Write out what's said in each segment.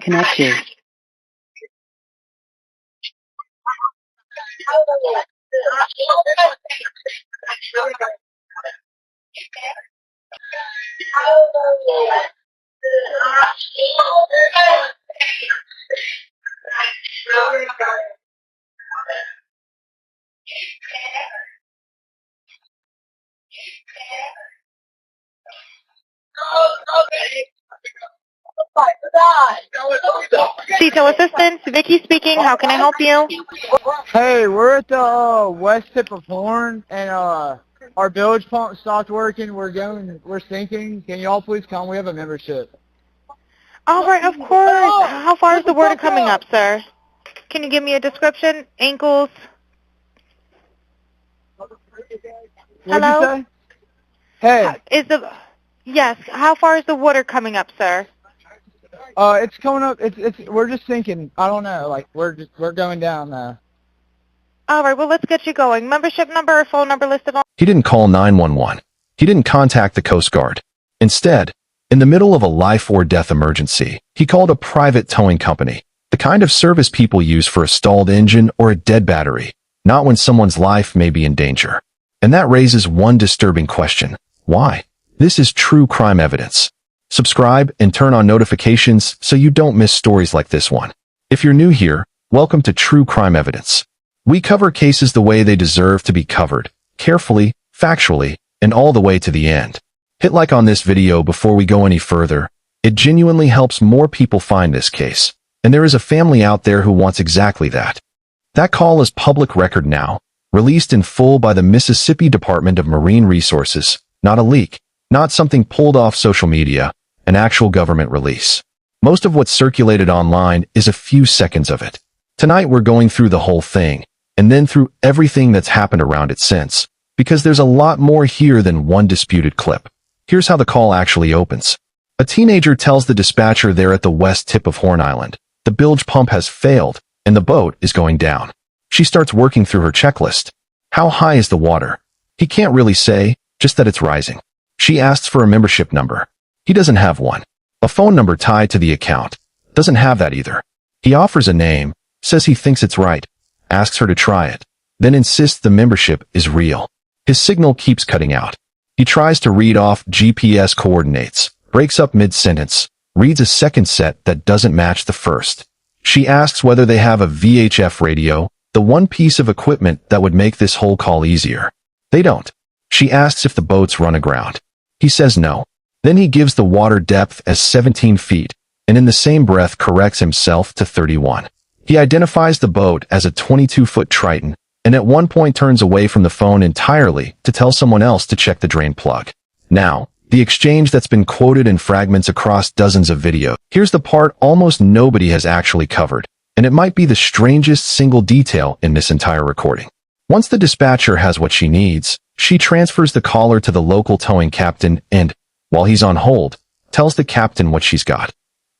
connect you. CTO Assistance, Vicky speaking. How can I help you? Hey, we're at the west tip of Horn, and our bilge pump stopped working. We're sinking. Can y'all please come? We have a membership. All right, of course. How far is the water coming up, sir? Can you give me a description? Ankles? What'd you say? Hey. Yes. How far is the water coming up, sir? It's coming up. We're just sinking. I don't know. Like we're going down now. All right. Well, let's get you going. Membership number or phone number listed on. He didn't call 911. He didn't contact the Coast Guard. Instead, in the middle of a life or death emergency, he called a private towing company, the kind of service people use for a stalled engine or a dead battery, not when someone's life may be in danger. And that raises one disturbing question. Why? This is true crime evidence. Subscribe and turn on notifications so you don't miss stories like this one. If you're new here, welcome to True Crime Evidence. We cover cases the way they deserve to be covered, carefully, factually, and all the way to the end. Hit like on this video before we go any further. It genuinely helps more people find this case. And there is a family out there who wants exactly that. That call is public record now, released in full by the Mississippi Department of Marine Resources, not a leak, not something pulled off social media, an actual government release. Most of what's circulated online is a few seconds of it. Tonight we're going through the whole thing, and then through everything that's happened around it since, because there's a lot more here than one disputed clip. Here's how the call actually opens. A teenager tells the dispatcher they're at the west tip of Horn Island. The bilge pump has failed, and the boat is going down. She starts working through her checklist. How high is the water? He can't really say, just that it's rising. She asks for a membership number. He doesn't have one. A phone number tied to the account. Doesn't have that either. He offers a name, says he thinks it's right, asks her to try it, then insists the membership is real. His signal keeps cutting out. He tries to read off GPS coordinates, breaks up mid-sentence, reads a second set that doesn't match the first. She asks whether they have a VHF radio, the one piece of equipment that would make this whole call easier. They don't. She asks if the boats run aground. He says no. Then he gives the water depth as 17 feet, and in the same breath corrects himself to 31. He identifies the boat as a 22-foot Triton, and at one point turns away from the phone entirely to tell someone else to check the drain plug. Now, the exchange that's been quoted in fragments across dozens of videos. Here's the part almost nobody has actually covered, and it might be the strangest single detail in this entire recording. Once the dispatcher has what she needs, she transfers the caller to the local towing captain and, while he's on hold, tells the captain what she's got.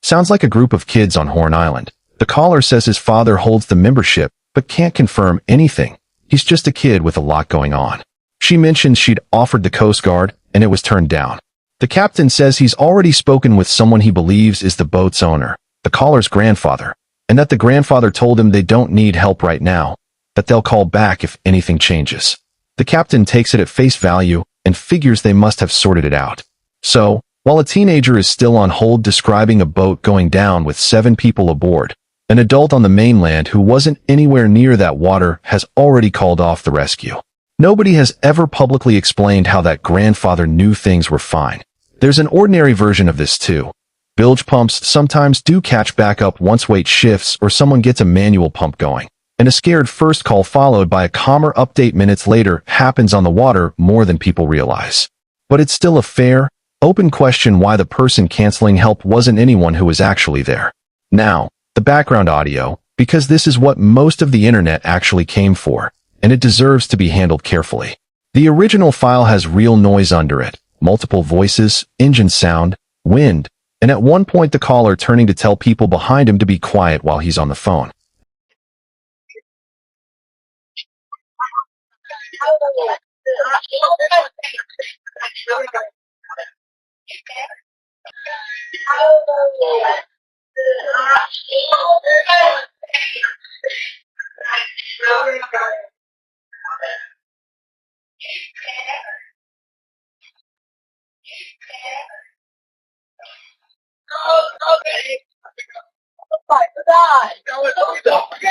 Sounds like a group of kids on Horn Island. The caller says his father holds the membership, but can't confirm anything. He's just a kid with a lot going on. She mentions she'd offered the Coast Guard, and it was turned down. The captain says he's already spoken with someone he believes is the boat's owner, the caller's grandfather, and that the grandfather told him they don't need help right now, that they'll call back if anything changes. The captain takes it at face value and figures they must have sorted it out. So, while a teenager is still on hold describing a boat going down with 7 people aboard, an adult on the mainland who wasn't anywhere near that water has already called off the rescue. Nobody has ever publicly explained how that grandfather knew things were fine. There's an ordinary version of this too. Bilge pumps sometimes do catch back up once weight shifts or someone gets a manual pump going. And a scared first call followed by a calmer update minutes later happens on the water more than people realize. But it's still a fair, open question why the person canceling help wasn't anyone who was actually there. Now, the background audio, because this is what most of the internet actually came for, and it deserves to be handled carefully. The original file has real noise under it, multiple voices, engine sound, wind, and at one point the caller turning to tell people behind him to be quiet while he's on the phone.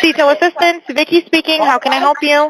CETO Assistance, Vicky speaking. How can I help you?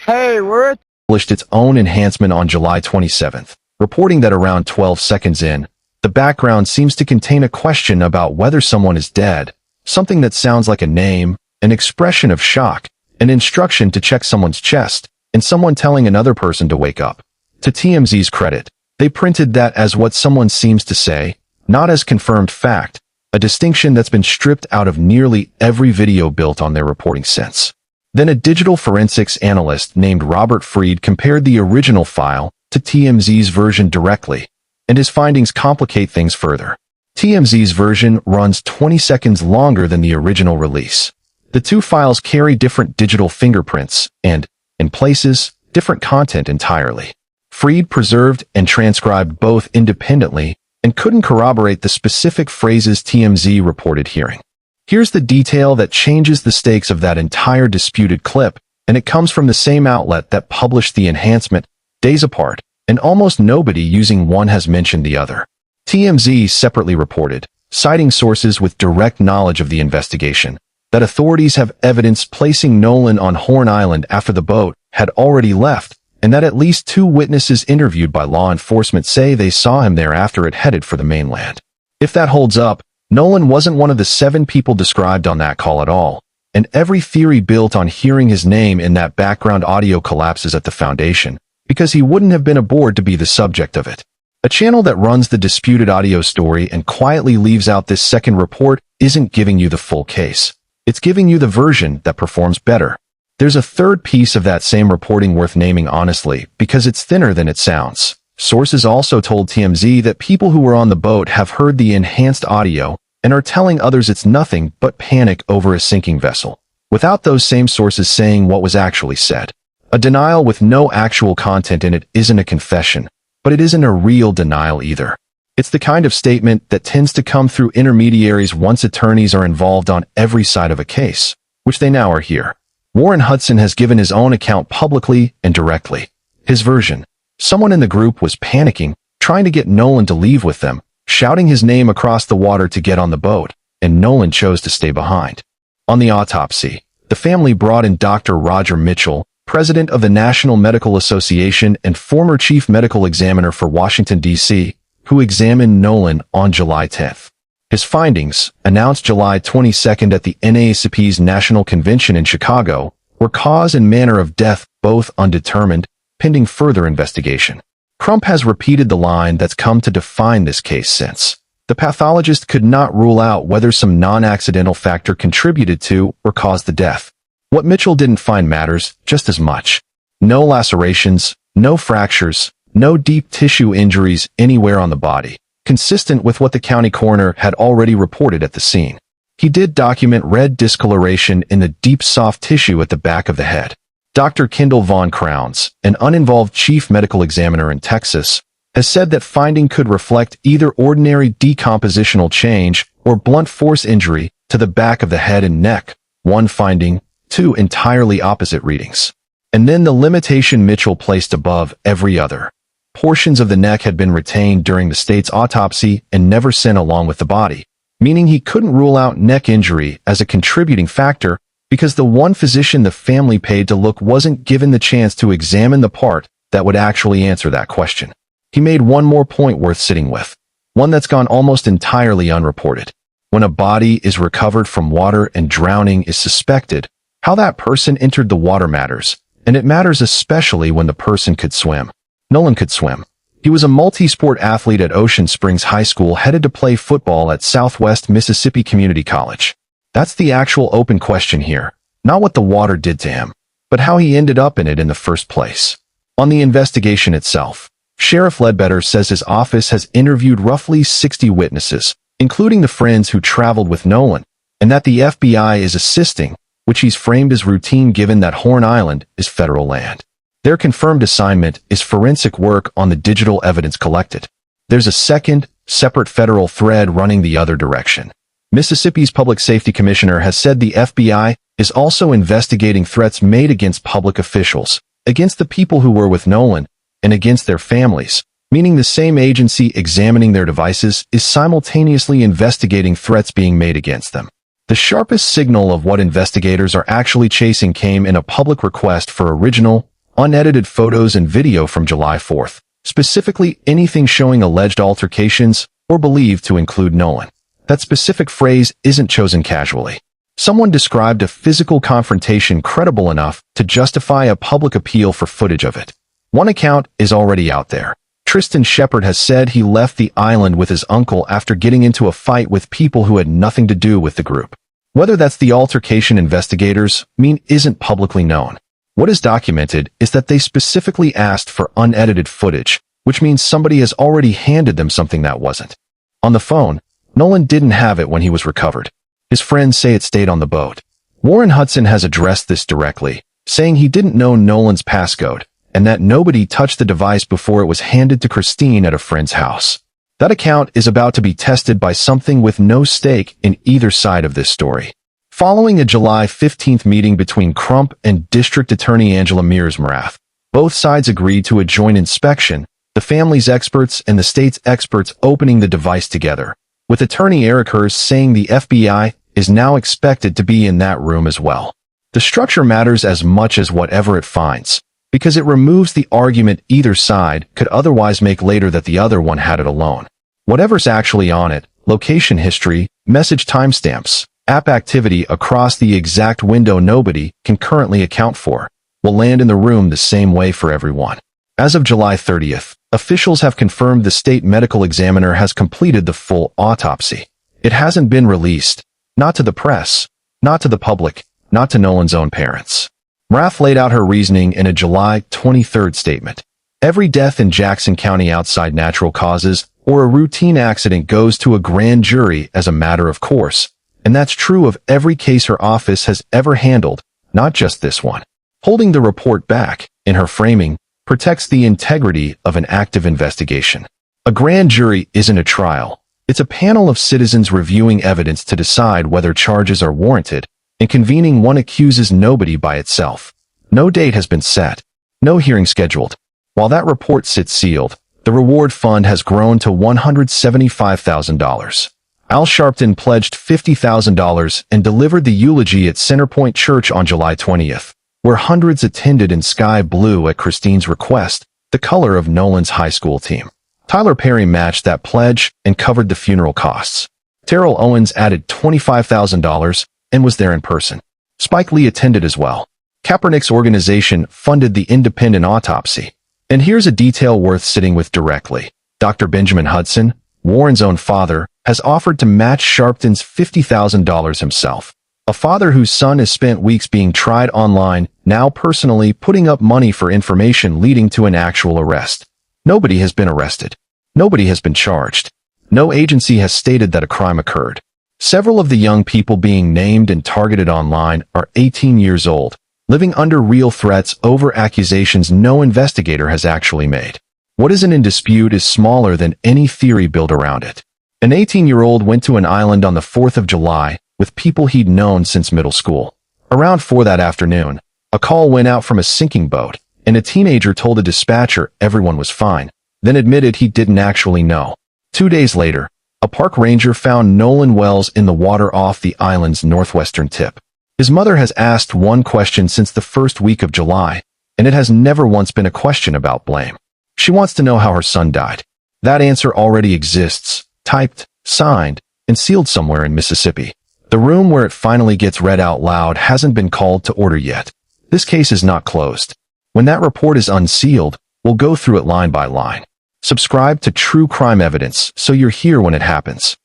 Hey, we're at Published its own enhancement on July 27th, reporting that around 12 seconds in, the background seems to contain a question about whether someone is dead, something that sounds like a name, an expression of shock, an instruction to check someone's chest, and someone telling another person to wake up. To TMZ's credit, they printed that as what someone seems to say, not as confirmed fact, a distinction that's been stripped out of nearly every video built on their reporting since. Then a digital forensics analyst named Robert Freed compared the original file to TMZ's version directly, and his findings complicate things further. TMZ's version runs 20 seconds longer than the original release. The two files carry different digital fingerprints and, in places, different content entirely. Freed preserved and transcribed both independently and couldn't corroborate the specific phrases TMZ reported hearing. Here's the detail that changes the stakes of that entire disputed clip, and it comes from the same outlet that published the enhancement, days apart, and almost nobody using one has mentioned the other. TMZ separately reported, citing sources with direct knowledge of the investigation, that authorities have evidence placing Nolan on Horn Island after the boat had already left, and that at least 2 witnesses interviewed by law enforcement say they saw him there after it headed for the mainland. If that holds up, Nolan wasn't one of the 7 people described on that call at all, and every theory built on hearing his name in that background audio collapses at the foundation, because he wouldn't have been aboard to be the subject of it. A channel that runs the disputed audio story and quietly leaves out this second report isn't giving you the full case. It's giving you the version that performs better. There's a third piece of that same reporting worth naming honestly, because it's thinner than it sounds. Sources also told TMZ that people who were on the boat have heard the enhanced audio and are telling others it's nothing but panic over a sinking vessel, without those same sources saying what was actually said. A denial with no actual content in it isn't a confession, but it isn't a real denial either. It's the kind of statement that tends to come through intermediaries once attorneys are involved on every side of a case, which they now are here. Warren Hudson has given his own account publicly and directly. His version: someone in the group was panicking, trying to get Nolan to leave with them, shouting his name across the water to get on the boat, and Nolan chose to stay behind. On the autopsy, the family brought in Dr. Roger Mitchell, president of the National Medical Association and former chief medical examiner for Washington, D.C., who examined Nolan on July 10th. His findings, announced July 22nd at the NAACP's National Convention in Chicago, were cause and manner of death both undetermined, pending further investigation. Crump has repeated the line that's come to define this case since. The pathologist could not rule out whether some non-accidental factor contributed to or caused the death. What Mitchell didn't find matters just as much. No lacerations, no fractures, no deep tissue injuries anywhere on the body, consistent with what the county coroner had already reported at the scene. He did document red discoloration in the deep soft tissue at the back of the head. Dr. Kendall Von Crowns, an uninvolved chief medical examiner in Texas, has said that finding could reflect either ordinary decompositional change or blunt force injury to the back of the head and neck, one finding, 2 entirely opposite readings. And then the limitation Mitchell placed above every other. Portions of the neck had been retained during the state's autopsy and never sent along with the body, meaning he couldn't rule out neck injury as a contributing factor because the one physician the family paid to look wasn't given the chance to examine the part that would actually answer that question. He made one more point worth sitting with, one that's gone almost entirely unreported. When a body is recovered from water and drowning is suspected, how that person entered the water matters, and it matters especially when the person could swim. Nolan could swim. He was a multi-sport athlete at Ocean Springs High School headed to play football at Southwest Mississippi Community College. That's the actual open question here, not what the water did to him, but how he ended up in it in the first place. On the investigation itself, Sheriff Ledbetter says his office has interviewed roughly 60 witnesses, including the friends who traveled with Nolan, and that the FBI is assisting, which he's framed as routine given that Horn Island is federal land. Their confirmed assignment is forensic work on the digital evidence collected. There's a second, separate federal thread running the other direction. Mississippi's Public Safety Commissioner has said the FBI is also investigating threats made against public officials, against the people who were with Nolan, and against their families, meaning the same agency examining their devices is simultaneously investigating threats being made against them. The sharpest signal of what investigators are actually chasing came in a public request for original, unedited photos and video from July 4th, specifically anything showing alleged altercations or believed to include Nolan. That specific phrase isn't chosen casually. Someone described a physical confrontation credible enough to justify a public appeal for footage of it. One account is already out there. Tristan Shepard has said he left the island with his uncle after getting into a fight with people who had nothing to do with the group. Whether that's the altercation investigators mean isn't publicly known. What is documented is that they specifically asked for unedited footage, which means somebody has already handed them something that wasn't. On the phone, Nolan didn't have it when he was recovered. His friends say it stayed on the boat. Warren Hudson has addressed this directly, saying he didn't know Nolan's passcode, and that nobody touched the device before it was handed to Christine at a friend's house. That account is about to be tested by something with no stake in either side of this story. Following a July 15th meeting between Crump and District Attorney Angela Mearsmarath, both sides agreed to a joint inspection, the family's experts and the state's experts opening the device together, with Attorney Eric Hurst saying the FBI is now expected to be in that room as well. The structure matters as much as whatever it finds, because it removes the argument either side could otherwise make later that the other one had it alone. Whatever's actually on it, location history, message timestamps, app activity across the exact window nobody can currently account for, will land in the room the same way for everyone. As of July 30th, officials have confirmed the state medical examiner has completed the full autopsy. It hasn't been released, not to the press, not to the public, not to Nolan's own parents. Marath laid out her reasoning in a July 23rd statement. Every death in Jackson County outside natural causes or a routine accident goes to a grand jury as a matter of course, and that's true of every case her office has ever handled, not just this one. Holding the report back, in her framing, protects the integrity of an active investigation. A grand jury isn't a trial. It's a panel of citizens reviewing evidence to decide whether charges are warranted, and convening one accuses nobody by itself. No date has been set. No hearing scheduled. While that report sits sealed, the reward fund has grown to $175,000. Al Sharpton pledged $50,000 and delivered the eulogy at Centerpoint Church on July 20th, where hundreds attended in sky blue at Christine's request, the color of Nolan's high school team. Tyler Perry matched that pledge and covered the funeral costs. Terrell Owens added $25,000 and was there in person. Spike Lee attended as well. Kaepernick's organization funded the independent autopsy. And here's a detail worth sitting with directly. Dr. Benjamin Hudson, Warren's own father, has offered to match Sharpton's $50,000 himself. A father whose son has spent weeks being tried online, now personally putting up money for information leading to an actual arrest. Nobody has been arrested. Nobody has been charged. No agency has stated that a crime occurred. Several of the young people being named and targeted online are 18 years old, living under real threats over accusations no investigator has actually made. What isn't in dispute is smaller than any theory built around it. An 18-year-old went to an island on the 4th of July with people he'd known since middle school. Around 4 that afternoon, a call went out from a sinking boat, and a teenager told a dispatcher everyone was fine, then admitted he didn't actually know. 2 days later, a park ranger found Nolan Wells in the water off the island's northwestern tip. His mother has asked one question since the first week of July, and it has never once been a question about blame. She wants to know how her son died. That answer already exists, typed, signed, and sealed somewhere in Mississippi. The room where it finally gets read out loud hasn't been called to order yet. This case is not closed. When that report is unsealed, we'll go through it line by line. Subscribe to True Crime Evidence so you're here when it happens.